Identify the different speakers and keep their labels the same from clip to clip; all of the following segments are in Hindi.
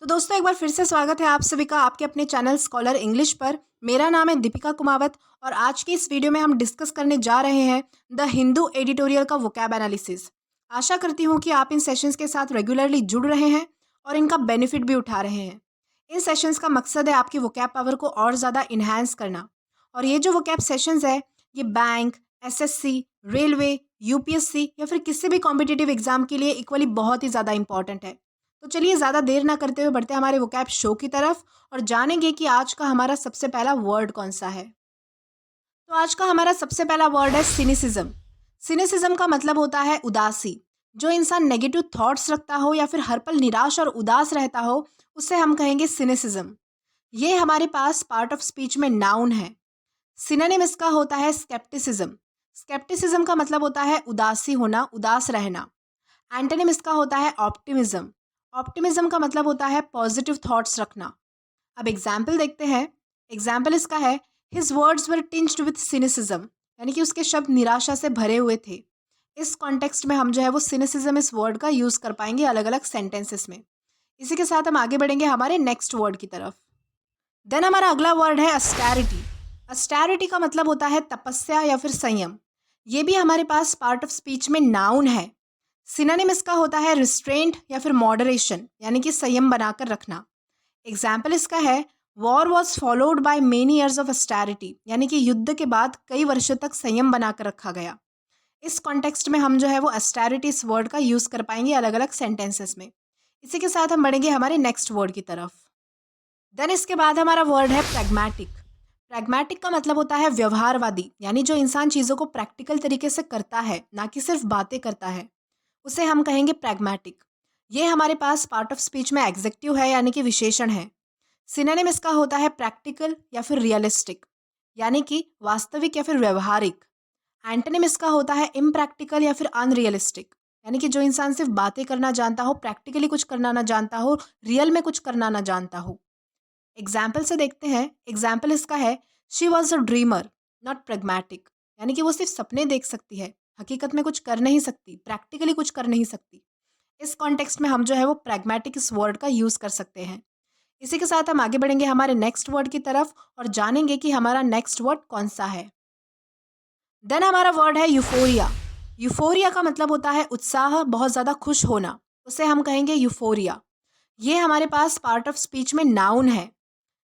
Speaker 1: तो दोस्तों एक बार फिर से स्वागत है आप सभी का आपके अपने चैनल स्कॉलर इंग्लिश पर। मेरा नाम है दीपिका कुमावत और आज की इस वीडियो में हम डिस्कस करने जा रहे हैं द हिंदू एडिटोरियल का वोकैब एनालिसिस। आशा करती हूँ कि आप इन सेशंस के साथ रेगुलरली जुड़ रहे हैं और इनका बेनिफिट भी उठा रहे हैं। इन सेशंस का मकसद है आपकी वोकैब पावर को और ज़्यादा इन्हांस करना। और ये जो वोकैब सेशंस है ये बैंक, एसएससी, रेलवे, यूपीएससी या फिर किसी भी कॉम्पिटिटिव एग्जाम के लिए इक्वली बहुत ही ज़्यादा इंपॉर्टेंट है। तो चलिए ज़्यादा देर ना करते हुए बढ़ते हैं हमारे वोकैब शो की तरफ और जानेंगे कि आज का हमारा सबसे पहला वर्ड कौन सा है। तो आज का हमारा सबसे पहला वर्ड है सिनिसिज्म। सिनिसिज्म का मतलब होता है उदासी। जो इंसान नेगेटिव थॉट्स रखता हो या फिर हर पल निराश और उदास रहता हो उसे हम कहेंगे सिनिसिज्म। ये हमारे पास पार्ट ऑफ स्पीच में नाउन है। सिनोनिम इसका होता है स्केप्टिसिज्म। स्केप्टिसिज्म का मतलब होता है उदासी होना, उदास रहना। एंटोनिम इसका होता है ऑप्टिमिज्म। ऑप्टिमिज्म का मतलब होता है पॉजिटिव थॉट्स रखना। अब एग्जाम्पल देखते हैं। एग्जाम्पल इसका है his words were tinged with cynicism, यानी कि उसके शब्द निराशा से भरे हुए थे। इस कॉन्टेक्स्ट में हम जो है वो सिनिसिज्म इस वर्ड का यूज कर पाएंगे अलग अलग सेंटेंसेस में। इसी के साथ हम आगे बढ़ेंगे हमारे नेक्स्ट वर्ड की तरफ। देन हमारा अगला वर्ड है अस्टैरिटी। अस्टैरिटी का मतलब होता है तपस्या या फिर संयम। ये भी हमारे पास पार्ट ऑफ स्पीच में नाउन है। सिनोनिम इसका होता है रिस्ट्रेंट या फिर मॉडरेशन, यानी कि संयम बनाकर रखना। एग्जाम्पल इसका है war was followed by many years of austerity, यानी कि युद्ध के बाद कई वर्षों तक संयम बनाकर रखा गया। इस कॉन्टेक्स्ट में हम जो है वो अस्टैरिटी इस वर्ड का यूज कर पाएंगे अलग अलग सेंटेंसेस में। इसी के साथ हम बढ़ेंगे हमारे नेक्स्ट वर्ड की तरफ। देन इसके बाद हमारा वर्ड है प्रैग्मेटिक। प्रैग्मेटिक का मतलब होता है व्यवहारवादी, यानी जो इंसान चीज़ों को प्रैक्टिकल तरीके से करता है, ना कि सिर्फ बातें करता है, उसे हम कहेंगे प्रैग्मेटिक। ये हमारे पास पार्ट ऑफ स्पीच में एग्जेक्टिव है, यानी कि विशेषण है। सिनोनिम इसका होता है प्रैक्टिकल या फिर रियलिस्टिक, यानी कि वास्तविक या फिर व्यवहारिक। एंटोनिम इसका होता है इम्प्रैक्टिकल या फिर अनरियलिस्टिक, यानी कि जो इंसान सिर्फ बातें करना जानता हो, प्रैक्टिकली कुछ करना ना जानता हो, रियल में कुछ करना ना जानता हो। एग्जाम्पल से देखते हैं। एग्जाम्पल इसका है she was a dreamer not pragmatic, यानी कि वो सिर्फ सपने देख सकती है, हकीकत में कुछ कर नहीं सकती, प्रैक्टिकली कुछ कर नहीं सकती। इस कॉन्टेक्स्ट में हम जो है वो प्रैग्मेटिक इस वर्ड का यूज कर सकते हैं। इसी के साथ हम आगे बढ़ेंगे हमारे नेक्स्ट वर्ड की तरफ और जानेंगे कि हमारा नेक्स्ट वर्ड कौन सा है। देन हमारा वर्ड है यूफोरिया। यूफोरिया का मतलब होता है उत्साह, बहुत ज़्यादा खुश होना, उसे हम कहेंगे यूफोरिया। ये हमारे पास पार्ट ऑफ स्पीच में नाउन है।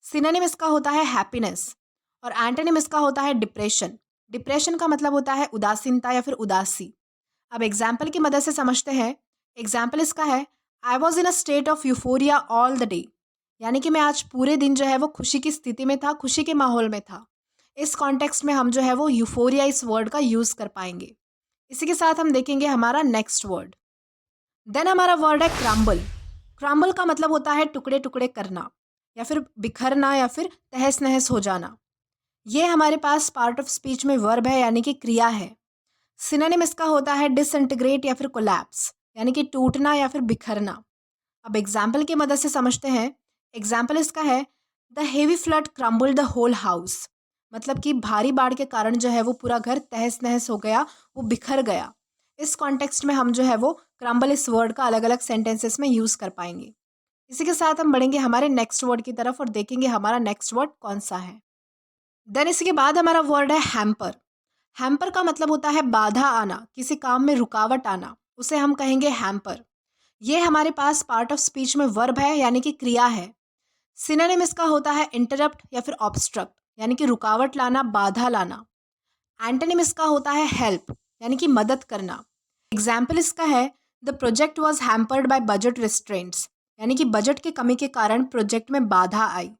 Speaker 1: सिनोनिम इसका होता है हैप्पीनेस और एंटोनिम इसका होता है डिप्रेशन। डिप्रेशन का मतलब होता है उदासीनता या फिर उदासी। अब एग्जाम्पल की मदद से समझते हैं। एग्जाम्पल इसका है I was in a state of euphoria all the day, यानी कि मैं आज पूरे दिन जो है वो खुशी की स्थिति में था, खुशी के माहौल में था। इस कॉन्टेक्स्ट में हम जो है वो यूफोरिया इस वर्ड का यूज़ कर पाएंगे। इसी के साथ हम देखेंगे हमारा नेक्स्ट वर्ड। देन हमारा वर्ड है क्रम्बल। क्रम्बल का मतलब होता है टुकड़े टुकड़े करना या फिर बिखरना या फिर तहस नहस हो जाना। ये हमारे पास पार्ट ऑफ स्पीच में वर्ब है, यानी कि क्रिया है। सिनोनिम इसका होता है डिसइंटीग्रेट या फिर कोलैप्स, यानी कि टूटना या फिर बिखरना। अब एग्जाम्पल की मदद से समझते हैं। एग्जाम्पल इसका है the heavy flood crumbled the whole house, मतलब कि भारी बाढ़ के कारण जो है वो पूरा घर तहस नहस हो गया, वो बिखर गया। इस कॉन्टेक्स्ट में हम जो है वो क्रम्बल इस वर्ड का अलग अलग सेंटेंसेस में यूज़ कर पाएंगे। इसी के साथ हम बढ़ेंगे हमारे नेक्स्ट वर्ड की तरफ और देखेंगे हमारा नेक्स्ट वर्ड कौन सा है। देन इसके बाद हमारा वर्ड है हैम्पर। हैम्पर का मतलब होता है बाधा आना, किसी काम में रुकावट आना, उसे हम कहेंगे हैम्पर। ये हमारे पास पार्ट ऑफ स्पीच में वर्ब है, यानी कि क्रिया है। सिनोनिम इसका होता है इंटरप्ट या फिर ऑब्स्ट्रक्ट, यानी कि रुकावट लाना, बाधा लाना। एंटोनिम इसका होता है हेल्प, यानी कि मदद करना। एग्जाम्पल इसका है the project was hampered by budget restraints, यानी कि बजट की कमी के कारण प्रोजेक्ट में बाधा आई।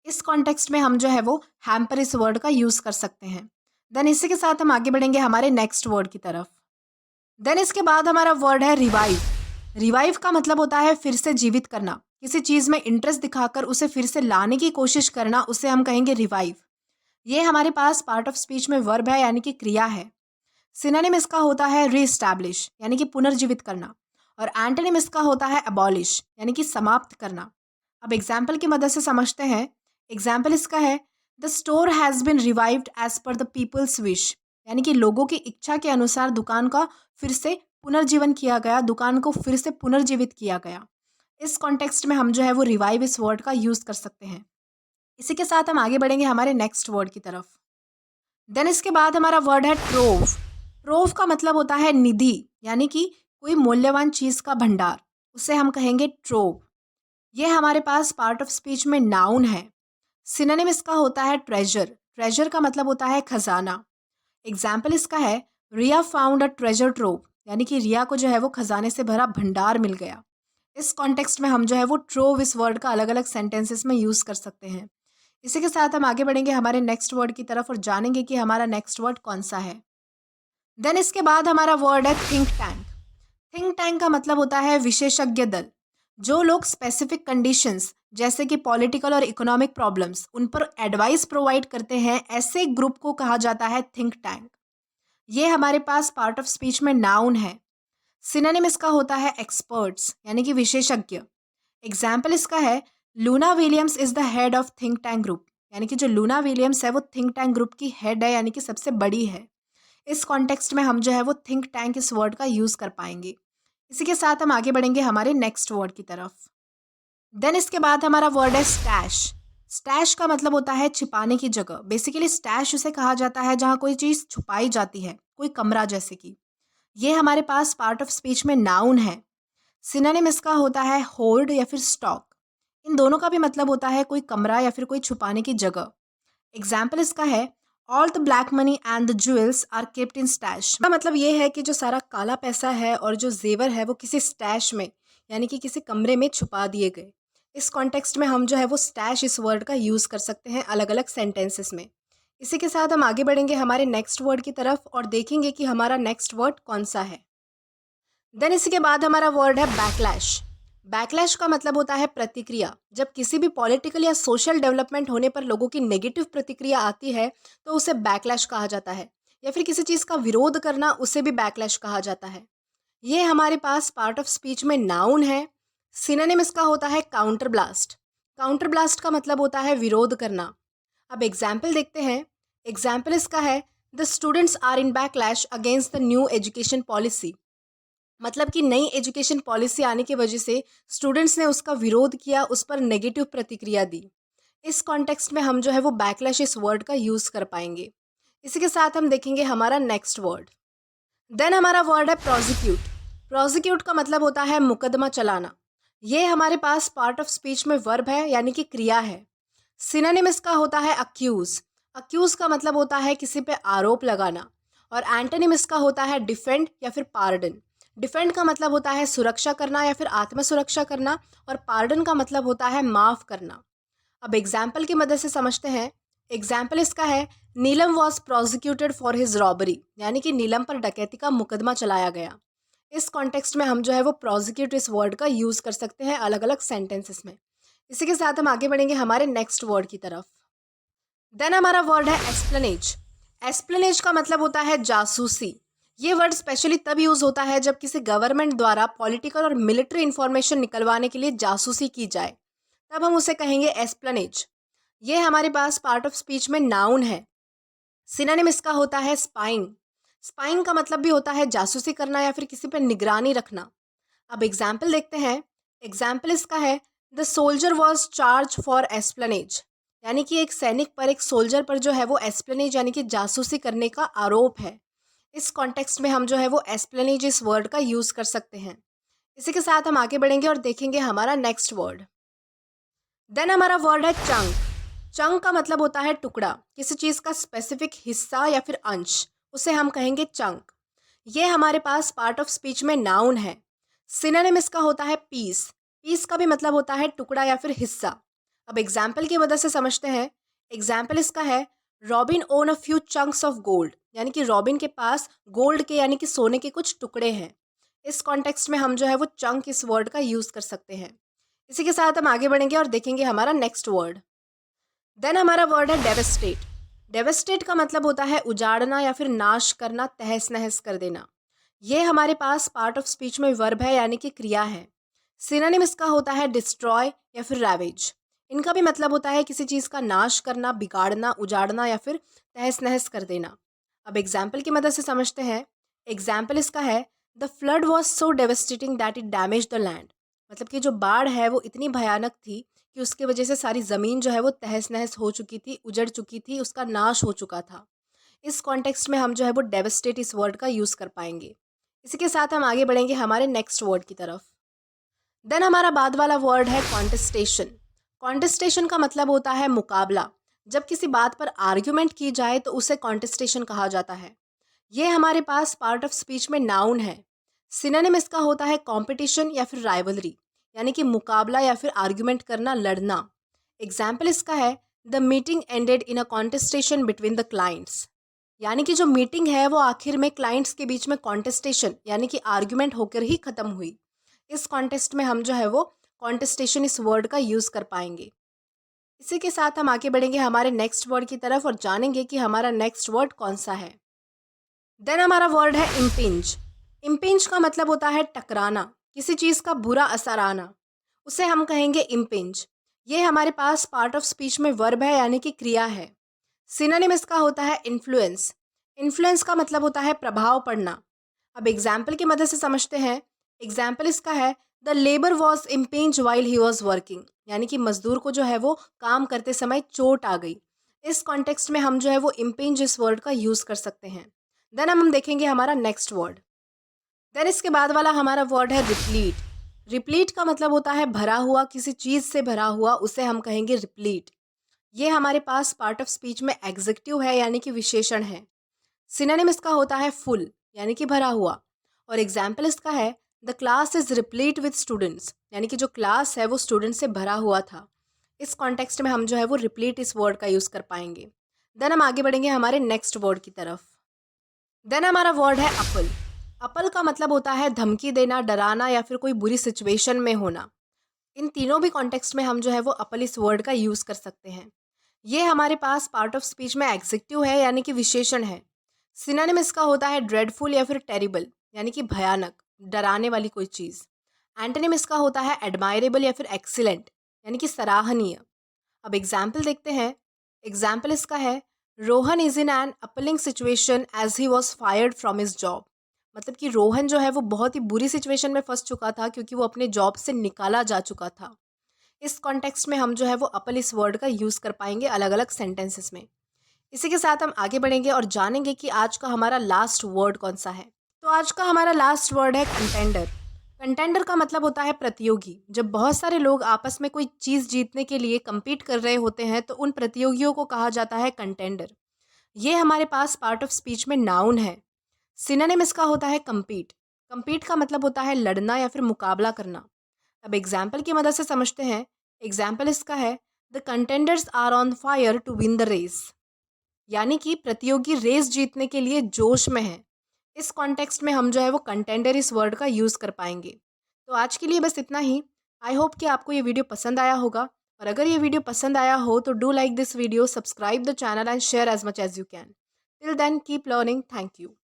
Speaker 1: इस कॉन्टेक्स्ट में हम जो है वो हैम्पर इस वर्ड का यूज़ कर सकते हैं। देन इसी के साथ हम आगे बढ़ेंगे हमारे नेक्स्ट वर्ड की तरफ। देन इसके बाद हमारा वर्ड है रिवाइव। रिवाइव का मतलब होता है फिर से जीवित करना, किसी चीज़ में इंटरेस्ट दिखाकर उसे फिर से लाने की कोशिश करना, उसे हम कहेंगे रिवाइव। ये हमारे पास पार्ट ऑफ स्पीच में वर्ब है, यानी कि क्रिया है। सिनोनिम इसका होता है रीस्टैब्लिश, यानी कि पुनर्जीवित करना, और एंटोनिम इसका होता है अबॉलिश, यानी कि समाप्त करना। अब एग्जाम्पल की मदद से समझते हैं। एग्जाम्पल इसका है the store has been revived as per the people's wish, यानी कि लोगों की इच्छा के अनुसार दुकान का फिर से पुनर्जीवन किया गया, दुकान को फिर से पुनर्जीवित किया गया। इस कॉन्टेक्स्ट में हम जो है वो रिवाइव इस वर्ड का यूज़ कर सकते हैं। इसी के साथ हम आगे बढ़ेंगे हमारे नेक्स्ट वर्ड की तरफ। देन इसके बाद हमारा वर्ड है ट्रोव। ट्रोव का मतलब होता है निधि, यानी कि कोई मूल्यवान चीज़ का भंडार, उसे हम कहेंगे ट्रोव। ये हमारे पास पार्ट ऑफ स्पीच में नाउन है। सिनोनिम इसका होता है ट्रेजर। ट्रेजर का मतलब होता है खजाना। एग्जाम्पल इसका है रिया फाउंड अ ट्रेजर ट्रोव, यानी कि रिया को जो है वो खजाने से भरा भंडार मिल गया। इस कॉन्टेक्स्ट में हम जो है वो ट्रोव इस वर्ड का अलग अलग सेंटेंसेस में यूज़ कर सकते हैं। इसी के साथ हम आगे बढ़ेंगे हमारे नेक्स्ट वर्ड की तरफ और जानेंगे कि हमारा नेक्स्ट वर्ड कौन सा है। देन इसके बाद हमारा वर्ड है थिंक टैंक। थिंक टैंक का मतलब होता है विशेषज्ञ दल। जो लोग स्पेसिफिक कंडीशंस जैसे कि पॉलिटिकल और इकोनॉमिक प्रॉब्लम्स उन पर एडवाइस प्रोवाइड करते हैं, ऐसे ग्रुप को कहा जाता है थिंक टैंक। ये हमारे पास पार्ट ऑफ स्पीच में नाउन है। सिनोनिम इसका होता है एक्सपर्ट्स, यानी कि विशेषज्ञ। एग्जाम्पल इसका है Luna Williams is the head of think tank group, यानी कि जो लूना विलियम्स है वो थिंक टैंक ग्रुप की हेड है, यानी कि सबसे बड़ी है। इस कॉन्टेक्स्ट में हम जो है वो थिंक टैंक इस वर्ड का यूज़ कर पाएंगे। इसी के साथ हम आगे बढ़ेंगे हमारे नेक्स्ट वर्ड की तरफ। देन इसके बाद हमारा वर्ड है स्टैश। स्टैश का मतलब होता है छिपाने की जगह। बेसिकली स्टैश उसे कहा जाता है जहाँ कोई चीज़ छुपाई जाती है, कोई कमरा जैसे कि। ये हमारे पास पार्ट ऑफ स्पीच में नाउन है। सिनोनिम इसका होता है होल्ड या फिर स्टॉक। इन दोनों का भी मतलब होता है कोई कमरा या फिर कोई छुपाने की जगह। एग्जाम्पल इसका है all the black money and the jewels are kept in stash. का मतलब ये है कि जो सारा काला पैसा है और जो जेवर है वो किसी स्टैश में, यानी कि किसी कमरे में छुपा दिए गए। इस कॉन्टेक्स्ट में हम जो है वो स्टैश इस वर्ड का यूज़ कर सकते हैं अलग अलग सेंटेंसेस में। इसी के साथ हम आगे बढ़ेंगे हमारे नेक्स्ट वर्ड की तरफ और देखेंगे कि हमारा नेक्स्ट वर्ड कौन सा है। देन इसी के बाद हमारा वर्ड है बैकलैश। बैकलैश का मतलब होता है प्रतिक्रिया। जब किसी भी पॉलिटिकल या सोशल डेवलपमेंट होने पर लोगों की नेगेटिव प्रतिक्रिया आती है तो उसे बैकलैश कहा जाता है, या फिर किसी चीज़ का विरोध करना उसे भी बैकलैश कहा जाता है। ये हमारे पास पार्ट ऑफ स्पीच में नाउन है। सिनोनिम इसका होता है काउंटर ब्लास्ट। काउंटर ब्लास्ट का मतलब होता है विरोध करना। अब एग्जाम्पल देखते हैं। एग्जाम्पल इसका है the students are in backlash against the new education policy. मतलब कि नई एजुकेशन पॉलिसी आने की वजह से स्टूडेंट्स ने उसका विरोध किया, उस पर नेगेटिव प्रतिक्रिया दी। इस कॉन्टेक्स्ट में हम जो है वो बैकलैश इस वर्ड का यूज़ कर पाएंगे। इसी के साथ हम देखेंगे हमारा नेक्स्ट वर्ड। देन हमारा वर्ड है प्रोसिक्यूट। प्रोसिक्यूट का मतलब होता है मुकदमा चलाना। ये हमारे पास पार्ट ऑफ स्पीच में वर्ब है, यानी कि क्रिया है। सिनोनिम इसका होता है अक्यूज। अक्यूज का मतलब होता है किसी पे आरोप लगाना। और एंटोनिम इसका होता है डिफेंड या फिर पार्डन। डिफेंड का मतलब होता है सुरक्षा करना या फिर आत्मसुरक्षा करना, और पार्डन का मतलब होता है माफ़ करना। अब एग्जाम्पल की मदद से समझते हैं। एग्जाम्पल इसका है Neelam was prosecuted for his robbery, यानी कि नीलम पर डकैती का मुकदमा चलाया गया। इस कॉन्टेक्स्ट में हम जो है वो प्रोसिक्यूट इस वर्ड का यूज़ कर सकते हैं अलग अलग सेंटेंसेस में। इसी के साथ हम आगे बढ़ेंगे हमारे नेक्स्ट वर्ड की तरफ। देन हमारा वर्ड है एस्प्लेनेज। एस्प्लेनेज का मतलब होता है जासूसी। ये वर्ड स्पेशली तब यूज़ होता है जब किसी गवर्नमेंट द्वारा पॉलिटिकल और मिलिट्री इंफॉर्मेशन निकलवाने के लिए जासूसी की जाए, तब हम उसे कहेंगे एस्प्लेनेज। ये हमारे पास पार्ट ऑफ स्पीच में नाउन है। सिनोनिम इसका होता है स्पाइंग। स्पाइंग का मतलब भी होता है जासूसी करना या फिर किसी पर निगरानी रखना। अब एग्जाम्पल देखते हैं। एग्जाम्पल इसका है the soldier was charge for espionage, यानी कि एक सैनिक पर, एक सोल्जर पर जो है वो एस्प्लेनेज यानी कि जासूसी करने का आरोप है। इस कॉन्टेक्स्ट में हम जो है वो एस्प्लेनेज इस वर्ड का यूज़ कर सकते हैं। इसी के साथ हम आगे बढ़ेंगे और देखेंगे हमारा नेक्स्ट वर्ड। देन हमारा वर्ड है चंक। चंक का मतलब होता है टुकड़ा, किसी चीज़ का स्पेसिफिक हिस्सा या फिर अंश, उसे हम कहेंगे चंक। ये हमारे पास पार्ट ऑफ स्पीच में नाउन है। सिनोनिम इसका होता है पीस। पीस का भी मतलब होता है टुकड़ा या फिर हिस्सा। अब एग्जाम्पल की मदद से समझते हैं। एग्जाम्पल इसका है robin own a few chunks of gold, यानी कि रॉबिन के पास गोल्ड के यानी कि सोने के कुछ टुकड़े हैं। इस कॉन्टेक्स्ट में हम जो है वो चंक इस वर्ड का यूज़ कर सकते हैं। इसी के साथ हम आगे बढ़ेंगे और देखेंगे हमारा नेक्स्ट वर्ड। देन हमारा वर्ड है डेवस्टेट। डेवस्टेट का मतलब होता है उजाड़ना या फिर नाश करना, तहस नहस कर देना। ये हमारे पास पार्ट ऑफ स्पीच में वर्ब है, यानी कि क्रिया है। सिनोनिम इसका होता है डिस्ट्रॉय या फिर रैवेज। इनका भी मतलब होता है किसी चीज़ का नाश करना, बिगाड़ना, उजाड़ना या फिर तहस नहस कर देना। अब एग्जाम्पल की मदद से समझते हैं। एग्जाम्पल इसका है the flood was so devastating that it damage the land. मतलब कि जो बाढ़ है वो इतनी भयानक थी कि उसकी वजह से सारी ज़मीन जो है वो तहस-नहस हो चुकी थी, उजड़ चुकी थी, उसका नाश हो चुका था। इस कॉन्टेक्स्ट में हम जो है वो डेवास्टेट इस वर्ड का यूज़ कर पाएँगे। इसी के साथ हम आगे बढ़ेंगे हमारे नेक्स्ट वर्ड की तरफ। देन हमारा बाद वाला वर्ड है कॉन्टेस्टेशन। कॉन्टेस्टेशन का मतलब होता है मुकाबला। जब किसी बात पर आर्ग्यूमेंट की जाए तो उसे कॉन्टेस्टेशन कहा जाता है। ये हमारे पास पार्ट ऑफ स्पीच में नाउन है। सिनोनिम इसका होता है कंपटीशन या फिर राइवलरी, यानी कि मुकाबला या फिर आर्ग्यूमेंट करना, लड़ना। एग्जाम्पल इसका है the meeting ended in a contestation between the clients, यानी कि जो मीटिंग है वो आखिर में क्लाइंट्स के बीच में कॉन्टेस्टेशन यानी कि आर्ग्यूमेंट होकर ही खत्म हुई। इस कॉन्टेस्ट में हम जो है वो कॉन्टेस्टेशन इस वर्ड का यूज़ कर पाएंगे। इसी के साथ हम आगे बढ़ेंगे हमारे नेक्स्ट वर्ड की तरफ और जानेंगे कि हमारा नेक्स्ट वर्ड कौन सा है। देन हमारा वर्ड है इम्पिंज। इम्पिंज का मतलब होता है टकराना, किसी चीज़ का बुरा असर आना, उसे हम कहेंगे इम्पिंज। ये हमारे पास पार्ट ऑफ स्पीच में वर्ब है यानी कि क्रिया है। सिनोनिम इसका होता है इन्फ्लुएंस। इन्फ्लुएंस का मतलब होता है प्रभाव पड़ना। अब एग्जाम्पल की मदद से समझते हैं। एग्जाम्पल इसका है the labour was impinge while he was working, यानी कि मजदूर को जो है वो काम करते समय चोट आ गई। इस कॉन्टेक्स्ट में हम जो है वो इम्पिंज इस वर्ड का यूज़ कर सकते हैं। देन हम देखेंगे हमारा नेक्स्ट वर्ड। देन इसके बाद वाला हमारा वर्ड है रिप्लीट। रिप्लीट का मतलब होता है भरा हुआ, किसी चीज़ से भरा हुआ, उसे हम कहेंगे रिप्लीट। ये हमारे पास पार्ट ऑफ स्पीच में एग्जेक्टिव है यानी कि विशेषण है। सिनोनिम इसका होता है फुल, यानी कि भरा हुआ। और एग्जाम्पल इसका है the class is replete with students, यानी कि जो क्लास है वो स्टूडेंट से भरा हुआ था। इस कॉन्टेक्स्ट में हम जो है वो रिप्लीट इस वर्ड का यूज़ कर पाएंगे। देन हम आगे बढ़ेंगे हमारे नेक्स्ट वर्ड की तरफ। देन हमारा वर्ड है अपल। अपल का मतलब होता है धमकी देना, डराना या फिर कोई बुरी सिचुएशन में होना। इन तीनों भी कॉन्टेक्स्ट में हम जो है वो अपल इस वर्ड का यूज़ कर सकते हैं। ये हमारे पास पार्ट ऑफ स्पीच में एग्जेक्टिव है यानी कि विशेषण है। सिनोनिम इसका होता है ड्रेडफुल या फिर टेरिबल, यानी कि भयानक, डराने वाली कोई चीज़। एंटोनिम इसका होता है एडमायरेबल या फिर एक्सीलेंट, यानी कि सराहनीय। अब एग्जाम्पल देखते हैं। एग्जाम्पल इसका है Rohan is in an appalling situation as he was fired from his job. मतलब कि रोहन जो है वो बहुत ही बुरी सिचुएशन में फंस चुका था क्योंकि वो अपने जॉब से निकाला जा चुका था। इस कॉन्टेक्स्ट में हम जो है वो अपल इस वर्ड का यूज़ कर पाएंगे अलग अलग सेंटेंसेस में। इसी के साथ हम आगे बढ़ेंगे और जानेंगे कि आज का हमारा लास्ट वर्ड कौन सा है। तो आज का हमारा लास्ट वर्ड है कंटेंडर। कंटेंडर का मतलब होता है प्रतियोगी। जब बहुत सारे लोग आपस में कोई चीज़ जीतने के लिए compete कर रहे होते हैं तो उन प्रतियोगियों को कहा जाता है कंटेंडर। ये हमारे पास पार्ट ऑफ स्पीच में नाउन है। सिनोनिम इसका होता है compete। compete का मतलब होता है लड़ना या फिर मुकाबला करना। अब एग्जाम्पल की मदद से समझते हैं। एग्जाम्पल इसका है the contenders are on fire to win the race, यानी कि प्रतियोगी रेस जीतने के लिए जोश में है। इस कॉन्टेक्स्ट में हम जो है वो कंटेंडर इस वर्ड का यूज़ कर पाएंगे। तो आज के लिए बस इतना ही। आई होप कि आपको ये वीडियो पसंद आया होगा, और अगर ये वीडियो पसंद आया हो तो do like this video, subscribe the channel and share as much as you can. Till then keep learning. Thank you.